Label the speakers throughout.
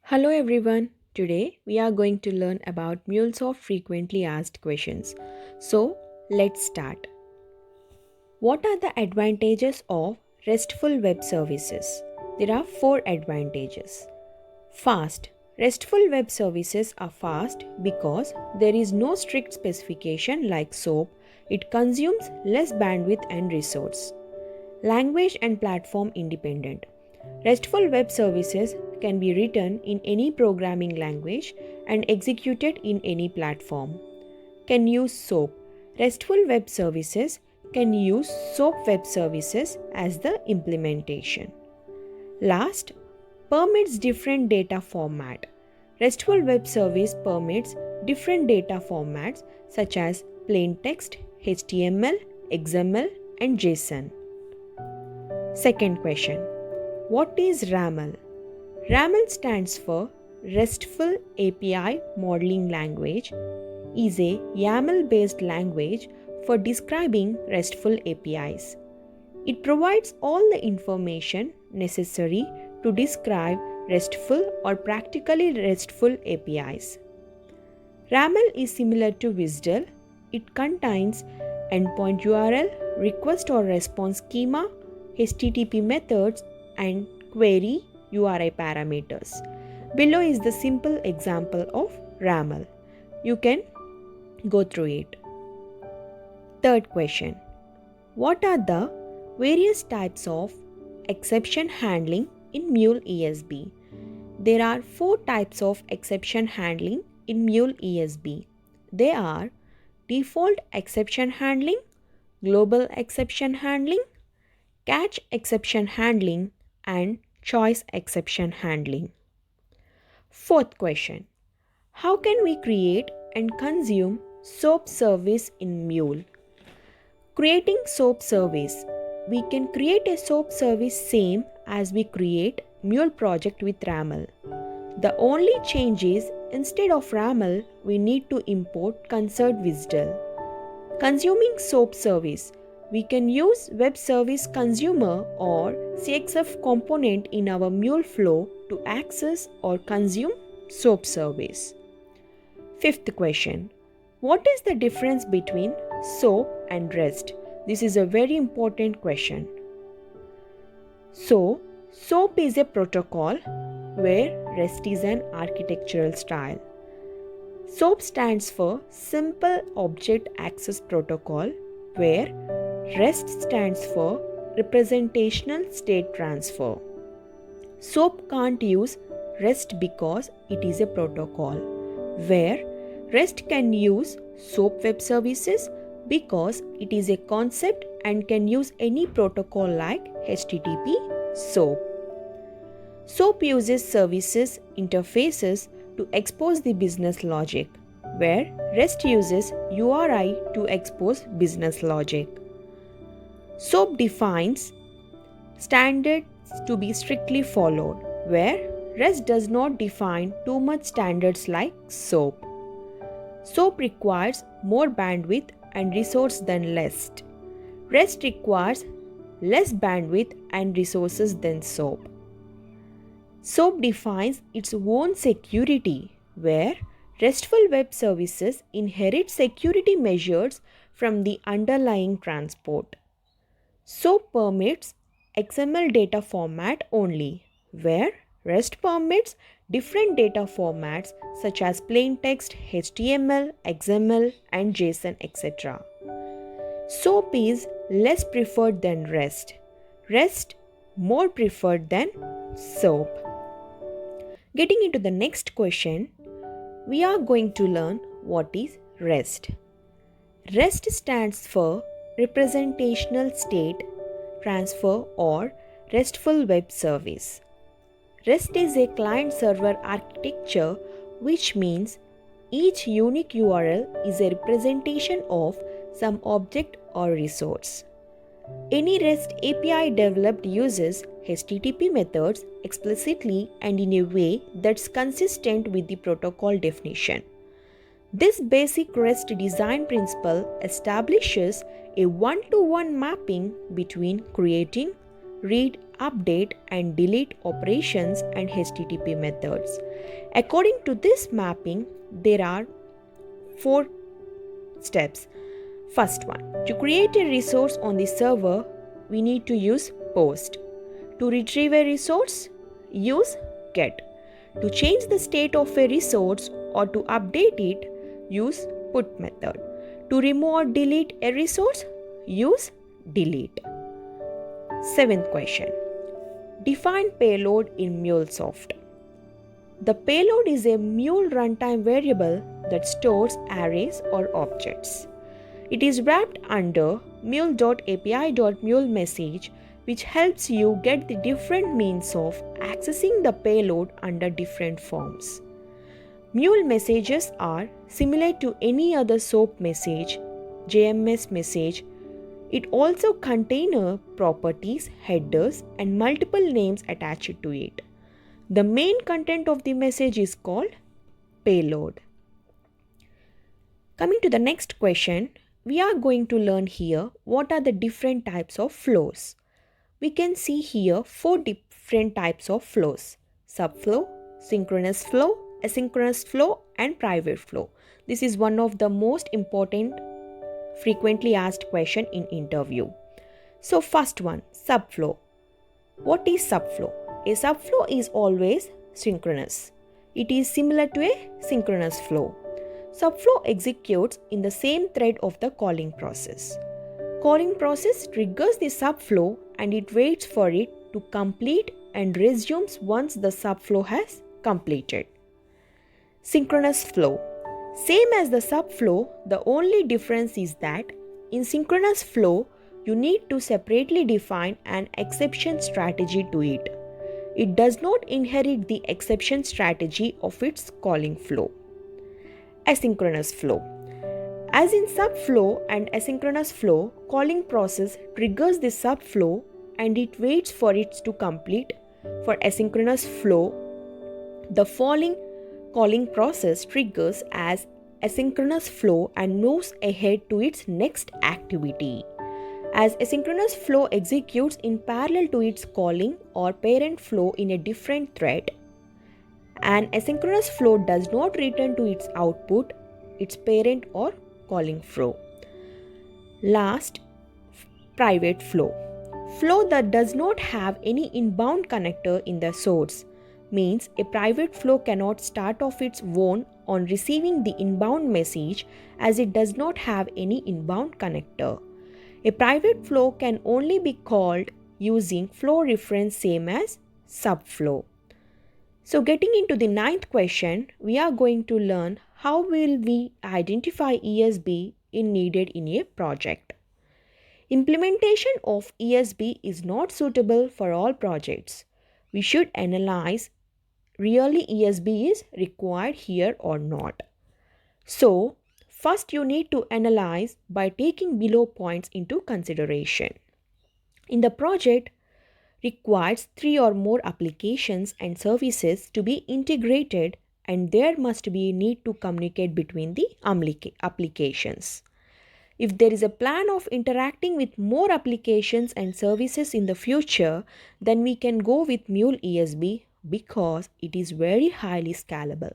Speaker 1: Hello everyone. Today we are going to learn about MuleSoft frequently asked questions. So, let's start. What are the advantages of RESTful web services? There are four advantages. Fast. RESTful web services are fast because there is no strict specification like SOAP. It consumes less bandwidth and resource. Language and platform independent. RESTful web services can be written in any programming language and executed in any platform. Can use SOAP. RESTful web services can use SOAP web services as the implementation. Last, permits different data format. RESTful web service permits different data formats such as plain text, HTML, XML, and JSON. Second question. What is RAML? RAML stands for RESTful API Modeling Language, is a YAML-based language for describing RESTful APIs. It provides all the information necessary to describe RESTful or practically RESTful APIs. RAML is similar to WSDL. It contains endpoint URL, request or response schema, HTTP methods, and query URI parameters. Below is the simple example of RAML. You can go through it. Third question. What are the various types of exception handling in Mule ESB? There are four types of exception handling in Mule ESB. They are default exception handling, global exception handling, catch exception handling, and choice exception handling. Fourth question. How can we create and consume SOAP service in Mule? Creating SOAP service. We can create a SOAP service same as we create Mule project with RAML. The only change is instead of RAML, we need to import Concert WSDL. Consuming SOAP service. We can use Web Service Consumer or CXF component in our Mule flow to access or consume SOAP service. Fifth question. What is the difference between SOAP and REST? This is a very important question. So, SOAP is a protocol where REST is an architectural style. SOAP stands for Simple Object Access Protocol, where REST stands for Representational State Transfer. SOAP can't use REST because it is a protocol, where REST can use SOAP web services because it is a concept and can use any protocol like HTTP, SOAP. SOAP uses services interfaces to expose the business logic, where REST uses URI to expose business logic. SOAP defines standards to be strictly followed, where REST does not define too much standards like SOAP. SOAP requires more bandwidth and resource than REST. REST requires less bandwidth and resources than SOAP. SOAP defines its own security, where RESTful web services inherit security measures from the underlying transport. SOAP permits XML data format only, where REST permits different data formats such as plain text, HTML, XML, and JSON, etc. SOAP is less preferred than REST. REST more preferred than SOAP. Getting into the next question, we are going to learn what is REST. REST stands for Representational State Transfer or RESTful Web Service. REST is a client-server architecture, which means each unique URL is a representation of some object or resource. Any REST API developed uses HTTP methods explicitly and in a way that's consistent with the protocol definition. This basic REST design principle establishes a one-to-one mapping between creating, read, update, and delete operations, and HTTP methods. According to this mapping, there are 4 steps. First one, to create a resource on the server, we need to use post. To retrieve a resource, use get. To change the state of a resource or to update it, use put method. To remove or delete a resource, use delete. 7th question. Define payload in MuleSoft. The payload is a Mule runtime variable that stores arrays or objects. It is wrapped under mule.api.mule message, which helps you get the different means of accessing the payload under different forms. Mule messages are similar to any other SOAP message, JMS message. It also contains properties, headers, and multiple names attached to it. The main content of the message is called payload. Coming to the next question, we are going to learn here what are the different types of flows. We can see here 4 different types of flows: subflow, synchronous flow, asynchronous flow, and private flow. This is one of the most important frequently asked question in interview. So first one, subflow. What is subflow? A subflow is always synchronous. It is similar to a synchronous flow. Subflow executes in the same thread of the calling process. Calling process triggers the subflow and it waits for it to complete and resumes once the subflow has completed. Synchronous flow. Same as the subflow, the only difference is that in synchronous flow, you need to separately define an exception strategy to it. It does not inherit the exception strategy of its calling flow. Asynchronous flow. As in subflow and asynchronous flow, calling process triggers the subflow and it waits for it to complete. For asynchronous flow, the following calling process triggers as asynchronous flow and moves ahead to its next activity. As asynchronous flow executes in parallel to its calling or parent flow in a different thread, an asynchronous flow does not return to its output, its parent or calling flow. Last, private flow. Flow that does not have any inbound connector in the source, means a private flow cannot start off its own on receiving the inbound message as it does not have any inbound connector. A private flow can only be called using flow reference same as subflow. So getting into the 9th question, we are going to learn how will we identify ESB needed in a project. Implementation of ESB is not suitable for all projects. We should analyze really ESB is required here or not. So, first you need to analyze by taking below points into consideration. In the project, requires 3 or more applications and services to be integrated and there must be a need to communicate between the applications. If there is a plan of interacting with more applications and services in the future, then we can go with Mule ESB because it is very highly scalable.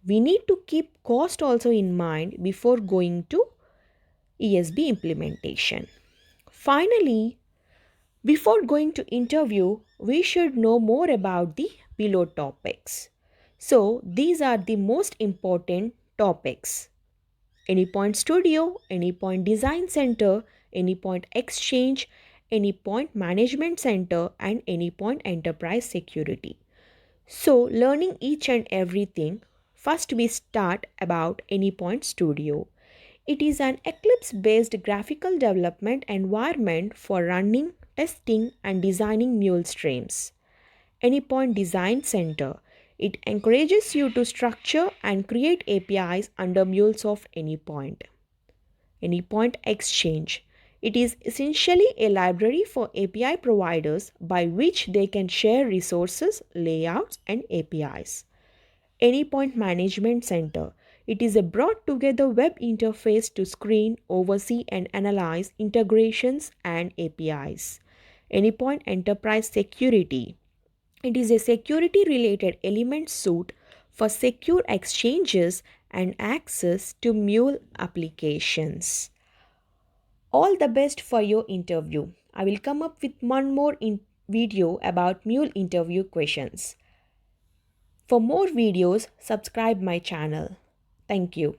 Speaker 1: We need to keep cost also in mind before going to ESB implementation. Finally, before going to interview, we should know more about the below topics. So, these are the most important topics: Anypoint Studio, Anypoint Design Center, Anypoint Exchange, Anypoint Management Center, and Anypoint Enterprise Security. So, learning each and everything, first we start about Anypoint Studio. It is an Eclipse-based graphical development environment for running, testing, and designing Mule streams. Anypoint Design Center. It encourages you to structure and create APIs under MuleSoft Anypoint. Anypoint Exchange. It is essentially a library for API providers by which they can share resources, layouts, and APIs. Anypoint Management Center. It is a brought together web interface to screen, oversee, and analyze integrations and APIs. Anypoint Enterprise Security. It is a security related element suite for secure exchanges and access to Mule applications. All the best for your interview. I will come up with one more video about Mule interview questions. For more videos, subscribe my channel. Thank you.